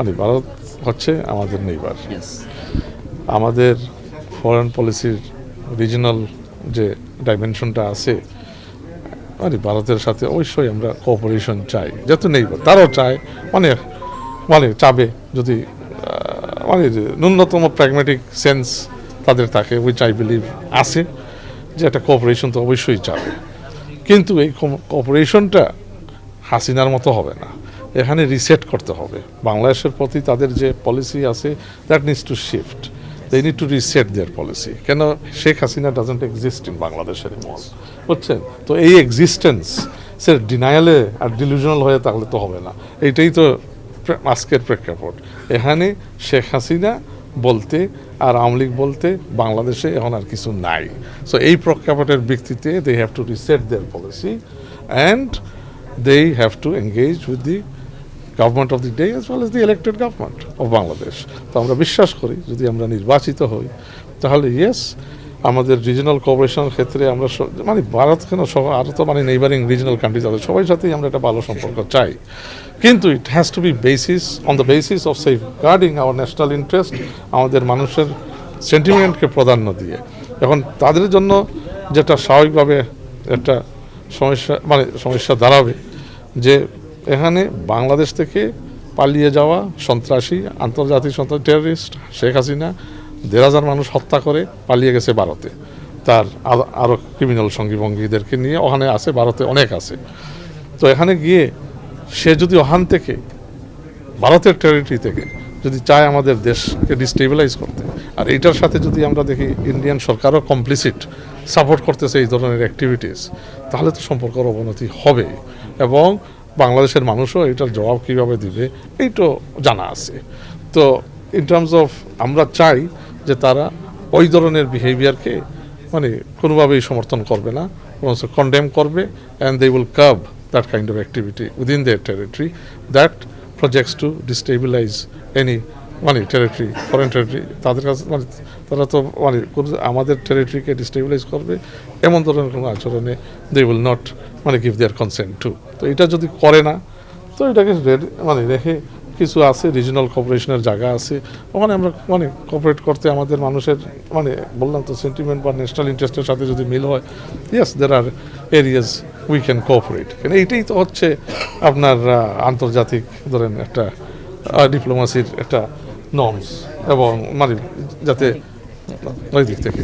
মানে ভারত হচ্ছে আমাদের নেইবার। আমাদের ফরেন পলিসির রিজিনাল যে ডাইমেনশনটা আছে, মানে ভারতের সাথে অবশ্যই আমরা কোঅপারেশন চাই, যেহেতু নেইবার তারাও চায়, মানে মানে চাবে যদি মানে ন্যূনতম প্র্যাগমেটিক সেন্স তাদের থাকে, উইচ আই বিলিভ আছে, যে একটা কোঅপারেশন তো অবশ্যই চাবে। কিন্তু এই কোঅপারেশনটা হাসিনার মতো হবে না, এখানে রিসেট করতে হবে। বাংলাদেশের প্রতি তাদের যে পলিসি আছে, that needs to shift, they need to reset their policy. কেন Sheikh Hasina doesn't exist in বাংলাদেশের মল, বুঝছেন? তো এই এক্সিস্টেন্স সে ডিনায়ালে আর ডিলিউশনাল হয়ে থাকলে তো হবে না। এইটাই তো আজকের প্রেক্ষাপট। এখানে শেখ হাসিনা বলতে আর আওয়ামী লীগ বলতে বাংলাদেশে এখন আর কিছু নাই। সো এই প্রেক্ষাপটের ভিত্তিতে they have to reset their policy and they have to engage with the government of the day as well as the elected government of Bangladesh. তো আমরা বিশ্বাস করি যদি আমরা নির্বাচিত হই তাহলে ইয়েস, আমাদের রিজনাল কোঅপারেশনের ক্ষেত্রে আমরা মানে ভারত কেন সহ আরও তো মানে নেইবারিং রিজনাল কান্ট্রিজ আছে, সবাই সাথেই আমরা একটা ভালো সম্পর্ক চাই, কিন্তু it has to be basis on the basis of safeguarding our national interest, আমাদের মানুষের সেন্টিমেন্টকে প্রাধান্য দিয়ে। এখন তাদের জন্য যেটা স্বাভাবিকভাবে একটা সমস্যা দাঁড়াবে যে এখানে বাংলাদেশ থেকে পালিয়ে যাওয়া সন্ত্রাসী, আন্তর্জাতিক সন্ত্রাসী, টেররিস্ট শেখ হাসিনা 1,500 মানুষ হত্যা করে পালিয়ে গেছে ভারতে, তার আরও ক্রিমিনাল সঙ্গীভঙ্গীদেরকে নিয়ে ওখানে আছে, ভারতে অনেক আছে। তো এখানে গিয়ে সে যদি ওখান থেকে ভারতের টেরিটরি থেকে যদি চায় আমাদের দেশকে ডিস্টেবিলাইজ করতে, আর এইটার সাথে যদি আমরা দেখি ইন্ডিয়ান সরকারও কমপ্লিসিট, সাপোর্ট করতেছে এই ধরনের অ্যাক্টিভিটিস, তাহলে তো সম্পর্কের অবনতি হবে এবং বাংলাদেশের মানুষও এটার জবাব কীভাবে দিবে এইটাও জানা আছে। তো ইন টার্মস অফ আমরা চাই যে তারা ওই ধরনের বিহেভিয়ারকে মানে কোনোভাবেই সমর্থন করবে না, কন্ডেম করবে, and they will curb that kind of activity within their territory that projects to destabilize any মানে টেরিটরি, ফরেন টেরিটরি। তাদের কাছে মানে তারা তো মানে আমাদের টেরিটরিকে ডিস্টেবিলাইজ করবে এমন ধরনের কোনো আচরণে দে উইল নট মানে গিভ দেয়ার কনসেন্ট টু। তো এটা যদি করে না, তো এটাকে মানে রেখে কিছু আছে রিজনাল কোঅপারেশনের জায়গা আছে, ওখানে আমরা মানে কোঅপারেট করতে আমাদের মানুষের মানে বললাম তো সেন্টিমেন্ট বা ন্যাশনাল ইন্টারেস্টের সাথে যদি মিল হয়, yes there are areas we can cooperate. কেন এইটাই তো হচ্ছে আপনার আন্তর্জাতিক ধরেন একটা ডিপ্লোমাসির একটা নর্মস, এবং মানে যাতে ওই দিক থেকে